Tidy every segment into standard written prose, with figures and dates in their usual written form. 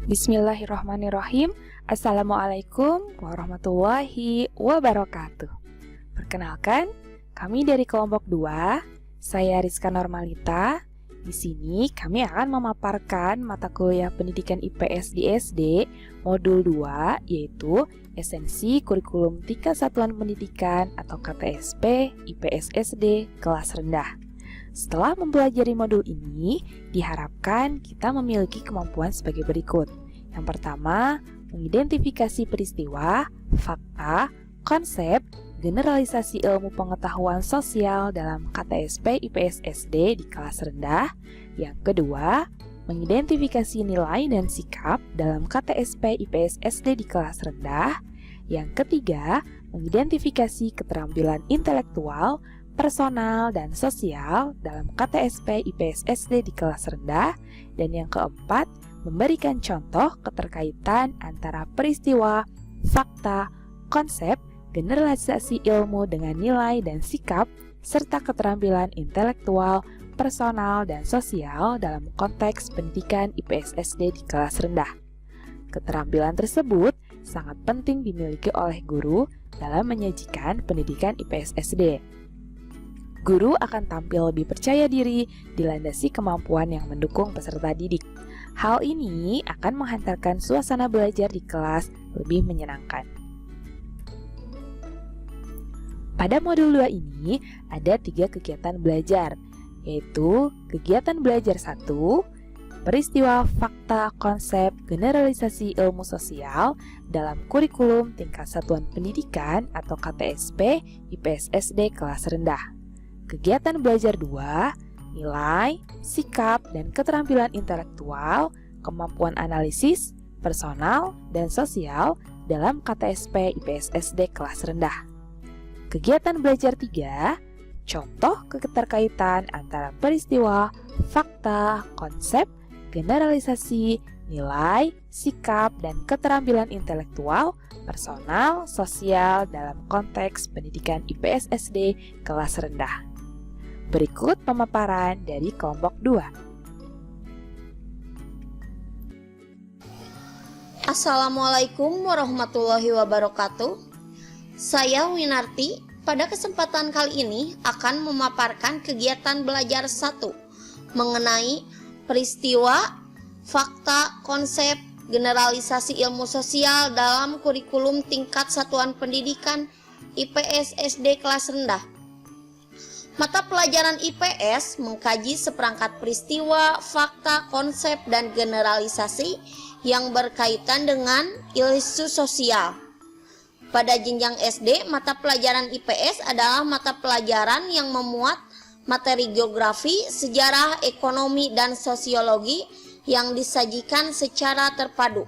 Bismillahirrahmanirrahim. Assalamualaikum warahmatullahi wabarakatuh. Perkenalkan, kami dari kelompok 2, saya Rizka Normalita. Di sini kami akan memaparkan mata kuliah pendidikan IPS di SD modul 2, yaitu Esensi Kurikulum Tingkat Satuan Pendidikan atau KTSP IPS SD kelas rendah. Setelah mempelajari modul ini, diharapkan kita memiliki kemampuan sebagai berikut. Yang pertama, mengidentifikasi peristiwa, fakta, konsep, generalisasi ilmu pengetahuan sosial dalam KTSP IPS SD di kelas rendah. Yang kedua, mengidentifikasi nilai dan sikap dalam KTSP IPS SD di kelas rendah. Yang ketiga, mengidentifikasi keterampilan intelektual, personal, dan sosial dalam KTSP IPS SD di kelas rendah. Dan yang keempat, memberikan contoh keterkaitan antara peristiwa, fakta, konsep, generalisasi ilmu dengan nilai dan sikap, serta keterampilan intelektual, personal, dan sosial dalam konteks pendidikan IPS SD di kelas rendah. Keterampilan tersebut sangat penting dimiliki oleh guru dalam menyajikan pendidikan IPS SD. Guru akan tampil lebih percaya diri, dilandasi kemampuan yang mendukung peserta didik. Hal ini akan menghantarkan suasana belajar di kelas lebih menyenangkan. Pada modul 2 ini ada 3 kegiatan belajar, yaitu kegiatan belajar 1, peristiwa, fakta, konsep, generalisasi ilmu sosial dalam kurikulum tingkat satuan pendidikan atau KTSP IPS SD kelas rendah. Kegiatan belajar 2, nilai, sikap, dan keterampilan intelektual, kemampuan analisis, personal, dan sosial dalam KTSP IPS SD kelas rendah. Kegiatan belajar 3, contoh keterkaitan antara peristiwa, fakta, konsep, generalisasi, nilai, sikap, dan keterampilan intelektual, personal, sosial dalam konteks pendidikan IPS SD kelas rendah. Berikut pemaparan dari kelompok 2. Assalamualaikum warahmatullahi wabarakatuh. Saya Winarti. Pada kesempatan kali ini akan memaparkan kegiatan belajar 1 mengenai peristiwa, fakta, konsep, generalisasi ilmu sosial dalam kurikulum tingkat satuan pendidikan IPS SD kelas rendah. Mata pelajaran IPS mengkaji seperangkat peristiwa, fakta, konsep, dan generalisasi yang berkaitan dengan isu sosial. Pada jenjang SD, mata pelajaran IPS adalah mata pelajaran yang memuat materi geografi, sejarah, ekonomi, dan sosiologi yang disajikan secara terpadu.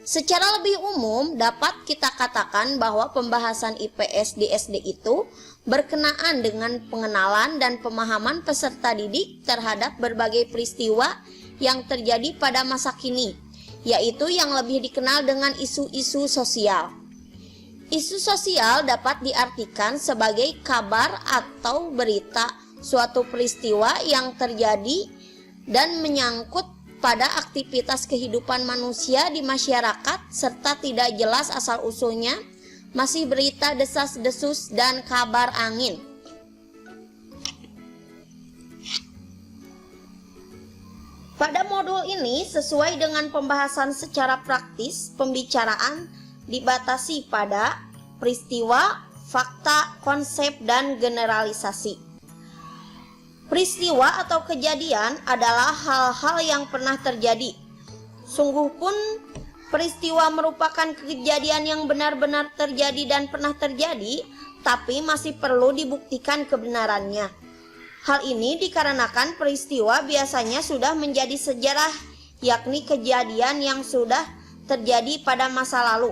Secara lebih umum, dapat kita katakan bahwa pembahasan IPS di SD itu berkenaan dengan pengenalan dan pemahaman peserta didik terhadap berbagai peristiwa yang terjadi pada masa kini, yaitu yang lebih dikenal dengan isu-isu sosial. Isu sosial dapat diartikan sebagai kabar atau berita suatu peristiwa yang terjadi dan menyangkut pada aktivitas kehidupan manusia di masyarakat serta tidak jelas asal-usulnya, masih berita desas-desus dan kabar angin. Pada modul ini, sesuai dengan pembahasan secara praktis, pembicaraan dibatasi pada peristiwa, fakta, konsep, dan generalisasi. Peristiwa atau kejadian adalah hal-hal yang pernah terjadi. Sungguh pun peristiwa merupakan kejadian yang benar-benar terjadi dan pernah terjadi, tapi masih perlu dibuktikan kebenarannya. Hal ini dikarenakan peristiwa biasanya sudah menjadi sejarah, yakni kejadian yang sudah terjadi pada masa lalu.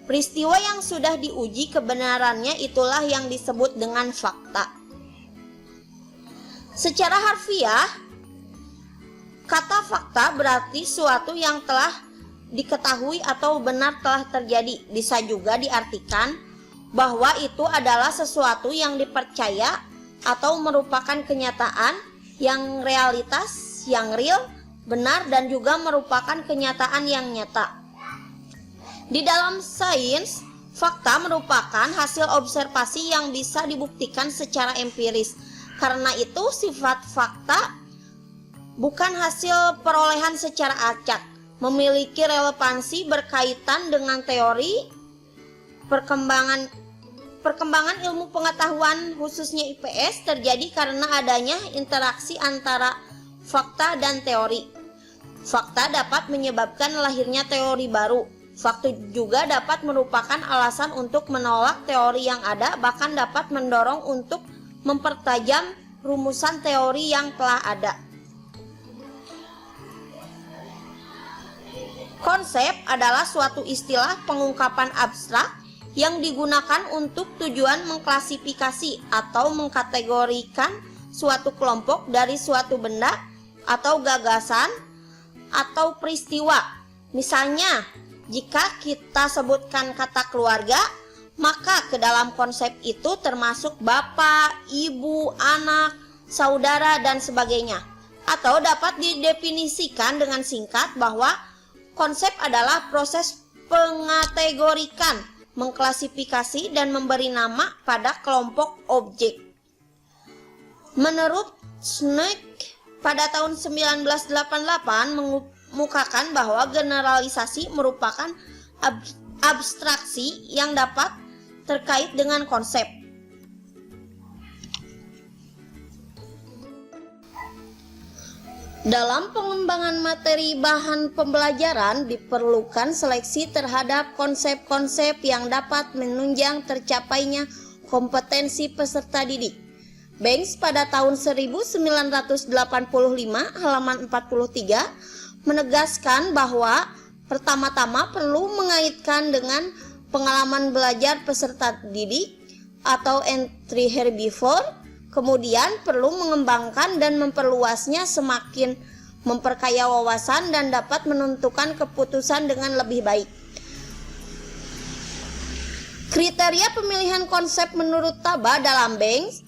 Peristiwa yang sudah diuji kebenarannya itulah yang disebut dengan fakta. Secara harfiah, kata fakta berarti suatu yang telah diketahui atau benar telah terjadi. Bisa juga diartikan bahwa itu adalah sesuatu yang dipercaya atau merupakan kenyataan yang realitas, yang real, benar dan juga merupakan kenyataan yang nyata. Di dalam sains, fakta merupakan hasil observasi yang bisa dibuktikan secara empiris. Karena itu, sifat fakta bukan hasil perolehan secara acak, memiliki relevansi berkaitan dengan teori perkembangan ilmu pengetahuan, khususnya IPS, terjadi karena adanya interaksi antara fakta dan teori. Fakta dapat menyebabkan lahirnya teori baru. Fakta juga dapat merupakan alasan untuk menolak teori yang ada, bahkan dapat mendorong untuk mempertajam rumusan teori yang telah ada. Konsep adalah suatu istilah pengungkapan abstrak yang digunakan untuk tujuan mengklasifikasi atau mengkategorikan suatu kelompok dari suatu benda atau gagasan atau peristiwa. Misalnya, jika kita sebutkan kata keluarga, maka ke dalam konsep itu termasuk bapak, ibu, anak, saudara, dan sebagainya. Atau dapat didefinisikan dengan singkat bahwa konsep adalah proses pengategorikan, mengklasifikasi, dan memberi nama pada kelompok objek. Menurut Schneck, pada tahun 1988 mengemukakan bahwa generalisasi merupakan abstraksi yang dapat terkait dengan konsep. Dalam pengembangan materi bahan pembelajaran diperlukan seleksi terhadap konsep-konsep yang dapat menunjang tercapainya kompetensi peserta didik. Banks pada tahun 1985 halaman 43 menegaskan bahwa pertama-tama perlu mengaitkan dengan pengalaman belajar peserta didik atau entry here before, kemudian perlu mengembangkan dan memperluasnya semakin memperkaya wawasan dan dapat menentukan keputusan dengan lebih baik. Kriteria pemilihan konsep menurut Taba dalam Banks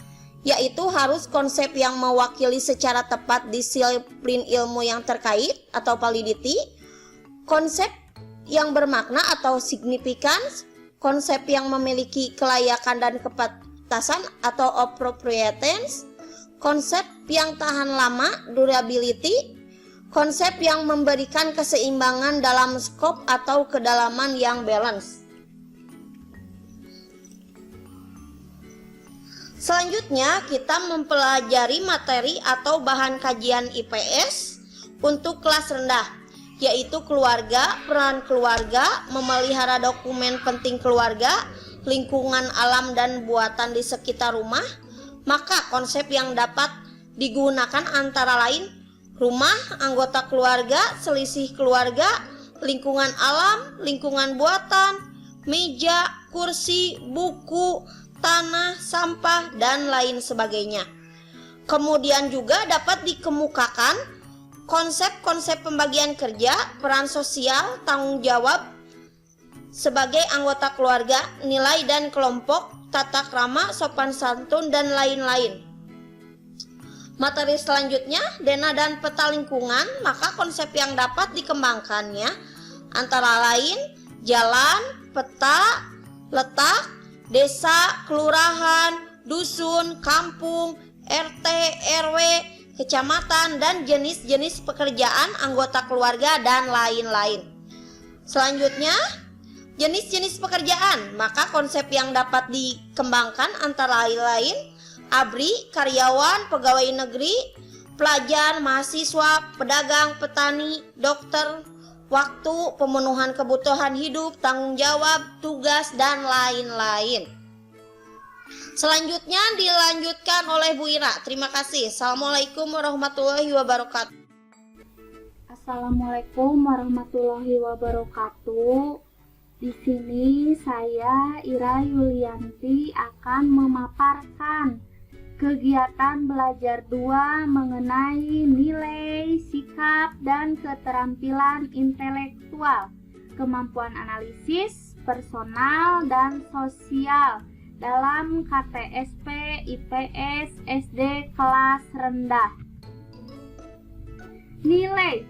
yaitu harus konsep yang mewakili secara tepat disiplin ilmu yang terkait atau validity, konsep yang bermakna atau significance, konsep yang memiliki kelayakan dan kepantasan atau appropriateness, konsep yang tahan lama durability, konsep yang memberikan keseimbangan dalam skop atau kedalaman yang balance. Selanjutnya kita mempelajari materi atau bahan kajian IPS untuk kelas rendah, yaitu keluarga, peran keluarga, memelihara dokumen penting keluarga, lingkungan alam dan buatan di sekitar rumah. Maka konsep yang dapat digunakan antara lain rumah, anggota keluarga, selisih keluarga, lingkungan alam, lingkungan buatan, meja, kursi, buku, tanah, sampah, dan lain sebagainya. Kemudian juga dapat dikemukakan konsep-konsep pembagian kerja, peran sosial, tanggung jawab sebagai anggota keluarga, nilai dan kelompok, tata krama, sopan santun, dan lain-lain. Materi selanjutnya, dena dan peta lingkungan, maka konsep yang dapat dikembangkannya antara lain jalan, peta, letak, desa, kelurahan, dusun, kampung, RT, RW, kecamatan, dan jenis-jenis pekerjaan anggota keluarga dan lain-lain. Selanjutnya, jenis-jenis pekerjaan, maka konsep yang dapat dikembangkan antara lain ABRI, karyawan, pegawai negeri, pelajar, mahasiswa, pedagang, petani, dokter, waktu, pemenuhan kebutuhan hidup, tanggung jawab, tugas, dan lain-lain. Selanjutnya dilanjutkan oleh Bu Ira. Terima kasih. Assalamualaikum warahmatullahi wabarakatuh. Assalamualaikum warahmatullahi wabarakatuh. Di sini saya Ira Yulianti akan memaparkan kegiatan belajar 2 mengenai nilai, sikap, dan keterampilan intelektual, kemampuan analisis, personal, dan sosial dalam KTSP IPS SD kelas rendah. Nilai.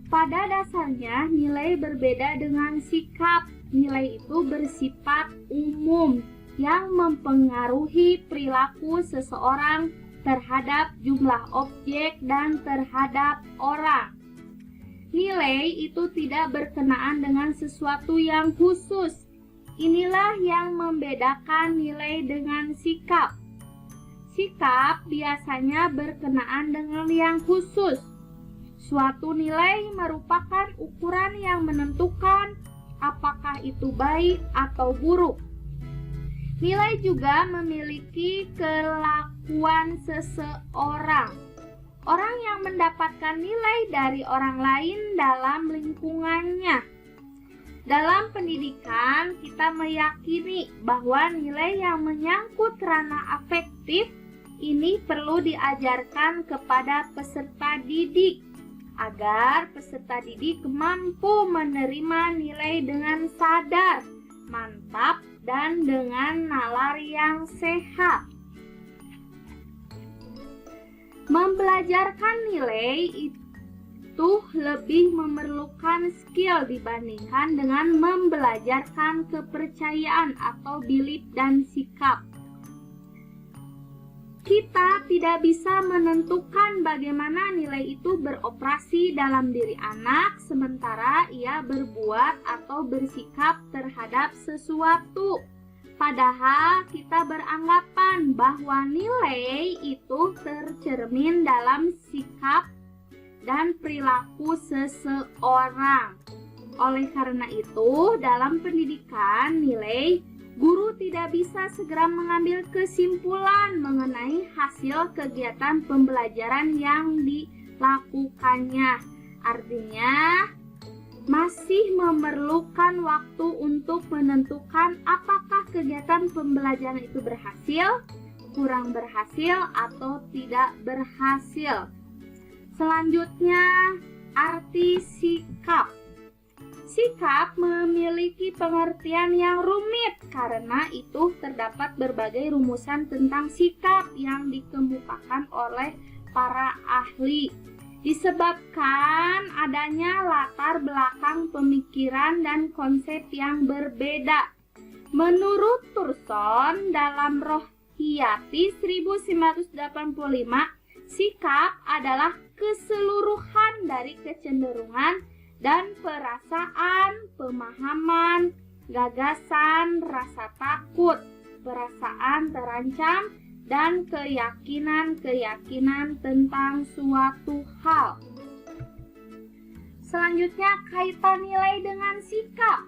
Pada dasarnya, nilai berbeda dengan sikap. Nilai itu bersifat umum yang mempengaruhi perilaku seseorang terhadap jumlah objek dan terhadap orang. Nilai itu tidak berkenaan dengan sesuatu yang khusus. Inilah yang membedakan nilai dengan sikap. Sikap biasanya berkenaan dengan yang khusus. Suatu nilai merupakan ukuran yang menentukan apakah itu baik atau buruk. Nilai juga memiliki kelakuan seseorang. Orang yang mendapatkan nilai dari orang lain dalam lingkungannya. Dalam pendidikan, kita meyakini bahwa nilai yang menyangkut ranah afektif ini perlu diajarkan kepada peserta didik agar peserta didik mampu menerima nilai dengan sadar, mantap, dan dengan nalar yang sehat. Membelajarkan nilai itu lebih memerlukan skill dibandingkan dengan membelajarkan kepercayaan atau belief dan sikap. Kita tidak bisa menentukan bagaimana nilai itu beroperasi dalam diri anak sementara ia berbuat atau bersikap terhadap sesuatu. Padahal kita beranggapan bahwa nilai itu tercermin dalam sikap dan perilaku seseorang. Oleh karena itu, dalam pendidikan nilai, guru tidak bisa segera mengambil kesimpulan mengenai hasil kegiatan pembelajaran yang dilakukannya. Artinya, masih memerlukan waktu untuk menentukan apakah kegiatan pembelajaran itu berhasil, kurang berhasil, atau tidak berhasil. Selanjutnya, arti sikap. Sikap memiliki pengertian yang rumit karena itu terdapat berbagai rumusan tentang sikap yang dikemukakan oleh para ahli. Disebabkan adanya latar belakang pemikiran dan konsep yang berbeda. Menurut Turson dalam Rohiyati 1985, sikap adalah keseluruhan dari kecenderungan dan perasaan, pemahaman, gagasan, rasa takut, perasaan terancam, dan keyakinan-keyakinan tentang suatu hal. Selanjutnya, kaitan nilai dengan sikap.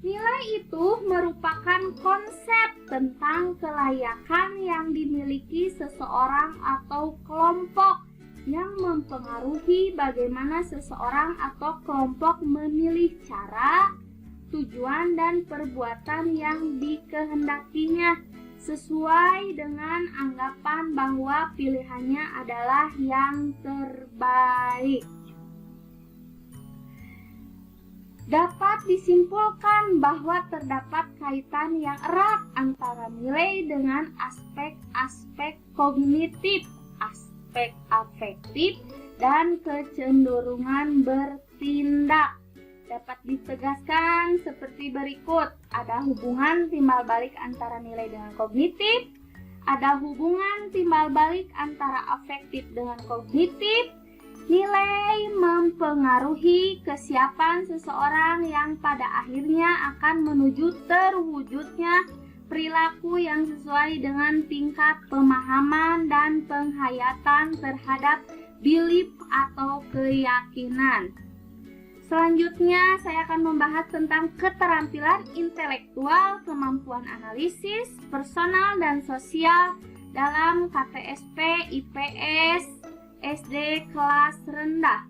Nilai itu merupakan konsep tentang kelayakan yang dimiliki seseorang atau kelompok yang mempengaruhi bagaimana seseorang atau kelompok memilih cara, tujuan, dan perbuatan yang dikehendakinya sesuai dengan anggapan bahwa pilihannya adalah yang terbaik. Dapat disimpulkan bahwa terdapat kaitan yang erat antara nilai dengan aspek-aspek kognitif, aspek afektif, dan kecenderungan bertindak. Dapat ditegaskan seperti berikut. Ada hubungan timbal balik antara nilai dengan kognitif, ada hubungan timbal balik antara afektif dengan kognitif. Nilai mempengaruhi kesiapan seseorang yang pada akhirnya akan menuju terwujudnya perilaku yang sesuai dengan tingkat pemahaman dan penghayatan terhadap belief atau keyakinan. Selanjutnya, saya akan membahas tentang keterampilan intelektual, kemampuan analisis, personal, dan sosial dalam KTSP IPS SD kelas rendah.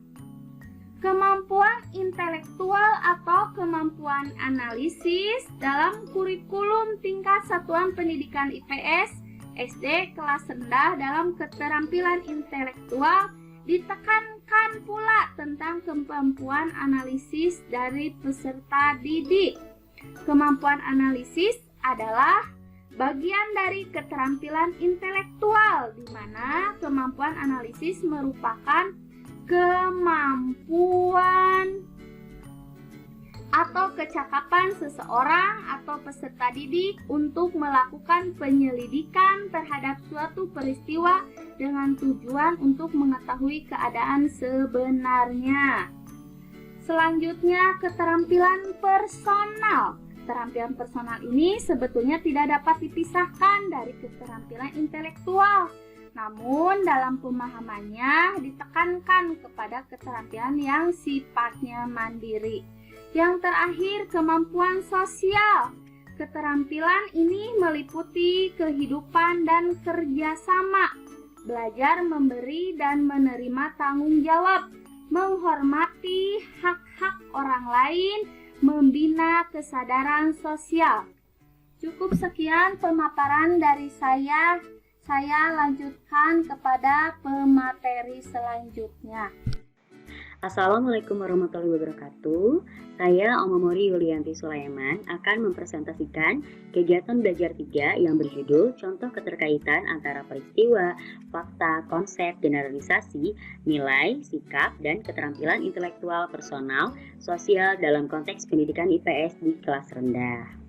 Kemampuan intelektual atau kemampuan analisis dalam kurikulum tingkat satuan pendidikan IPS SD kelas rendah dalam keterampilan intelektual ditekankan pula tentang kemampuan analisis dari peserta didik. Kemampuan analisis adalah bagian dari keterampilan intelektual di mana kemampuan analisis merupakan kemampuan atau kecakapan seseorang atau peserta didik untuk melakukan penyelidikan terhadap suatu peristiwa dengan tujuan untuk mengetahui keadaan sebenarnya. Selanjutnya, keterampilan personal. Keterampilan personal ini sebetulnya tidak dapat dipisahkan dari keterampilan intelektual. Namun dalam pemahamannya ditekankan kepada keterampilan yang sifatnya mandiri. Yang terakhir, kemampuan sosial. Keterampilan ini meliputi kehidupan dan kerjasama, belajar memberi dan menerima tanggung jawab, menghormati hak-hak orang lain, membina kesadaran sosial. Cukup sekian pemaparan dari saya. Saya lanjutkan kepada pemateri selanjutnya. Assalamualaikum warahmatullahi wabarakatuh. Saya Omomori Yulianti Sulaiman akan mempresentasikan kegiatan belajar 3 yang berjudul Contoh Keterkaitan Antara Peristiwa, Fakta, Konsep, Generalisasi, Nilai, Sikap, dan Keterampilan Intelektual Personal Sosial dalam konteks pendidikan IPS di kelas rendah.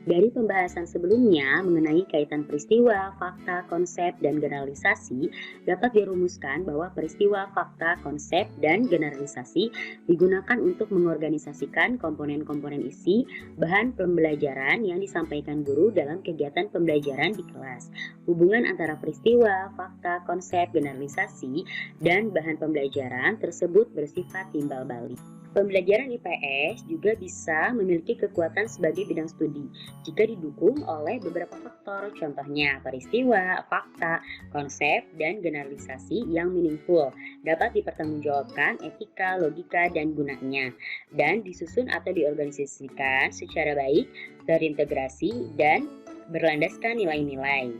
Dari pembahasan sebelumnya mengenai kaitan peristiwa, fakta, konsep, dan generalisasi, dapat dirumuskan bahwa peristiwa, fakta, konsep, dan generalisasi digunakan untuk mengorganisasikan komponen-komponen isi bahan pembelajaran yang disampaikan guru dalam kegiatan pembelajaran di kelas. Hubungan antara peristiwa, fakta, konsep, generalisasi, dan bahan pembelajaran tersebut bersifat timbal balik. Pembelajaran IPS juga bisa memiliki kekuatan sebagai bidang studi jika didukung oleh beberapa faktor, contohnya peristiwa, fakta, konsep, dan generalisasi yang meaningful, dapat dipertanggungjawabkan etika, logika, dan gunanya, dan disusun atau diorganisasikan secara baik, terintegrasi, dan berlandaskan nilai-nilai.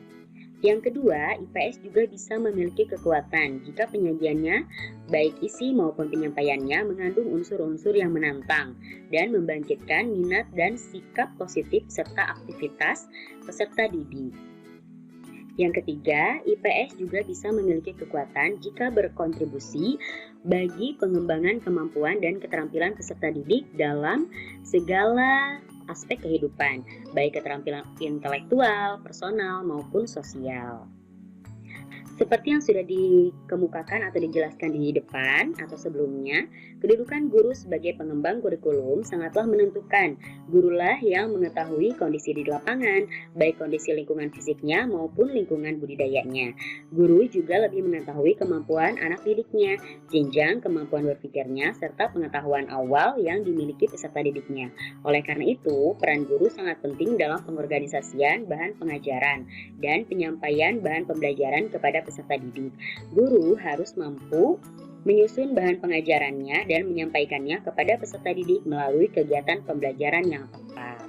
Yang kedua, IPS juga bisa memiliki kekuatan jika penyajiannya, baik isi maupun penyampaiannya, mengandung unsur-unsur yang menantang dan membangkitkan minat dan sikap positif serta aktivitas peserta didik. Yang ketiga, IPS juga bisa memiliki kekuatan jika berkontribusi bagi pengembangan kemampuan dan keterampilan peserta didik dalam segala aspek kehidupan, baik keterampilan intelektual, personal, maupun sosial. Seperti yang sudah dikemukakan atau dijelaskan di depan atau sebelumnya, kedudukan guru sebagai pengembang kurikulum sangatlah menentukan. Gurulah yang mengetahui kondisi di lapangan, baik kondisi lingkungan fisiknya maupun lingkungan budidayanya. Guru juga lebih mengetahui kemampuan anak didiknya, jenjang kemampuan berpikirnya, serta pengetahuan awal yang dimiliki peserta didiknya. Oleh karena itu, peran guru sangat penting dalam pengorganisasian bahan pengajaran dan penyampaian bahan pembelajaran kepada peserta didik. Guru harus mampu menyusun bahan pengajarannya dan menyampaikannya kepada peserta didik melalui kegiatan pembelajaran yang tepat.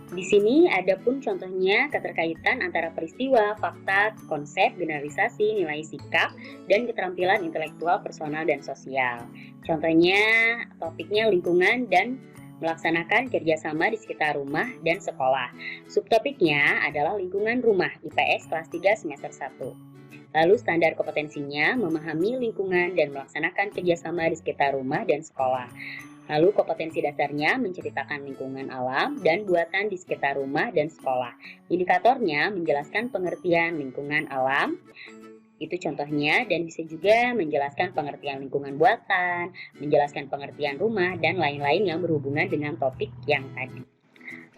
Di sini ada pun contohnya keterkaitan antara peristiwa, fakta, konsep, generalisasi, nilai sikap, dan keterampilan intelektual, personal, dan sosial. Contohnya topiknya lingkungan dan melaksanakan kerjasama di sekitar rumah dan sekolah. Subtopiknya adalah lingkungan rumah IPS kelas 3 semester 1. Lalu standar kompetensinya memahami lingkungan dan melaksanakan kerjasama di sekitar rumah dan sekolah. Lalu kompetensi dasarnya menceritakan lingkungan alam dan buatan di sekitar rumah dan sekolah. Indikatornya menjelaskan pengertian lingkungan alam, itu contohnya, dan bisa juga menjelaskan pengertian lingkungan buatan, menjelaskan pengertian rumah, dan lain-lain yang berhubungan dengan topik yang tadi.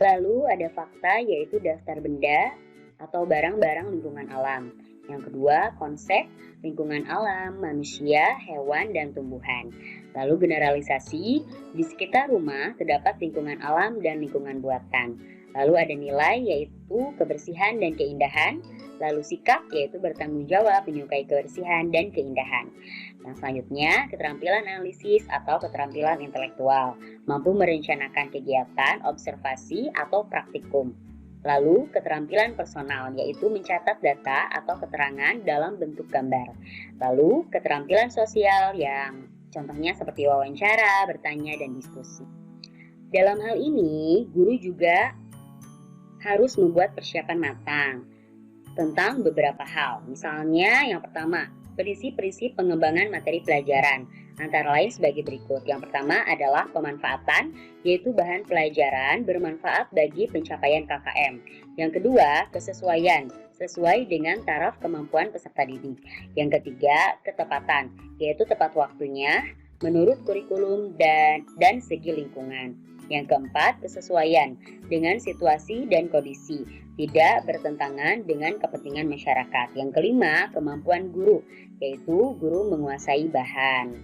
Lalu ada fakta, yaitu daftar benda atau barang-barang lingkungan alam. Yang kedua, konsep lingkungan alam, manusia, hewan, dan tumbuhan. Lalu generalisasi, di sekitar rumah terdapat lingkungan alam dan lingkungan buatan. Lalu ada nilai, yaitu kebersihan dan keindahan. Lalu sikap, yaitu bertanggung jawab, menyukai kebersihan dan keindahan. Yang selanjutnya, keterampilan analisis atau keterampilan intelektual, mampu merencanakan kegiatan, observasi, atau praktikum. Lalu keterampilan personal, yaitu mencatat data atau keterangan dalam bentuk gambar. Lalu keterampilan sosial yang contohnya seperti wawancara, bertanya, dan diskusi. Dalam hal ini, guru juga harus membuat persiapan matang tentang beberapa hal. Misalnya yang pertama, prinsip-prinsip pengembangan materi pelajaran, antara lain sebagai berikut. Yang pertama adalah pemanfaatan, yaitu bahan pelajaran bermanfaat bagi pencapaian KKM. Yang kedua, kesesuaian, sesuai dengan taraf kemampuan peserta didik. Yang ketiga, ketepatan, yaitu tepat waktunya, menurut kurikulum dan segi lingkungan. Yang keempat, kesesuaian dengan situasi dan kondisi, tidak bertentangan dengan kepentingan masyarakat. Yang kelima, kemampuan guru, yaitu guru menguasai bahan.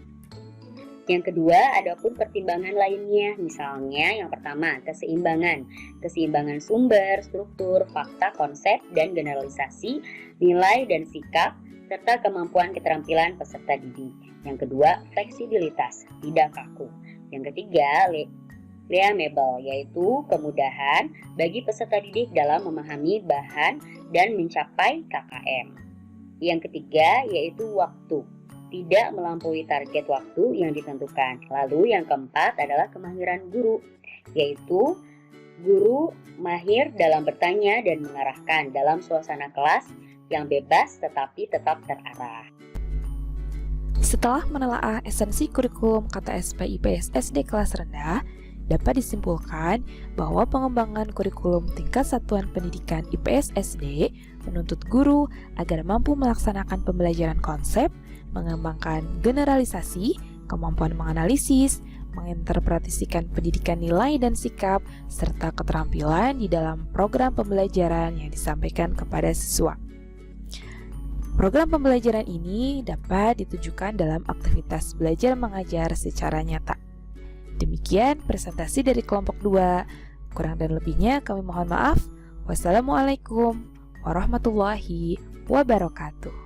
Yang kedua, ada pun pertimbangan lainnya, misalnya yang pertama, keseimbangan sumber, struktur, fakta, konsep, dan generalisasi, nilai dan sikap, serta kemampuan keterampilan peserta didik. Yang kedua, fleksibilitas, tidak kaku. Yang ketiga, leamable, yaitu kemudahan bagi peserta didik dalam memahami bahan dan mencapai KKM. Yang ketiga, yaitu waktu, tidak melampaui target waktu yang ditentukan. Lalu yang keempat adalah kemahiran guru, yaitu guru mahir dalam bertanya dan mengarahkan dalam suasana kelas yang bebas tetapi tetap terarah. Setelah menelaah esensi kurikulum KTSP IPS SD kelas rendah, dapat disimpulkan bahwa pengembangan kurikulum tingkat satuan pendidikan IPS SD menuntut guru agar mampu melaksanakan pembelajaran konsep, mengembangkan generalisasi, kemampuan menganalisis, menginterpretasikan pendidikan nilai dan sikap, serta keterampilan di dalam program pembelajaran yang disampaikan kepada siswa. Program pembelajaran ini dapat ditujukan dalam aktivitas belajar mengajar secara nyata. Demikian presentasi dari kelompok 2. Kurang dan lebihnya kami mohon maaf. Wassalamualaikum warahmatullahi wabarakatuh.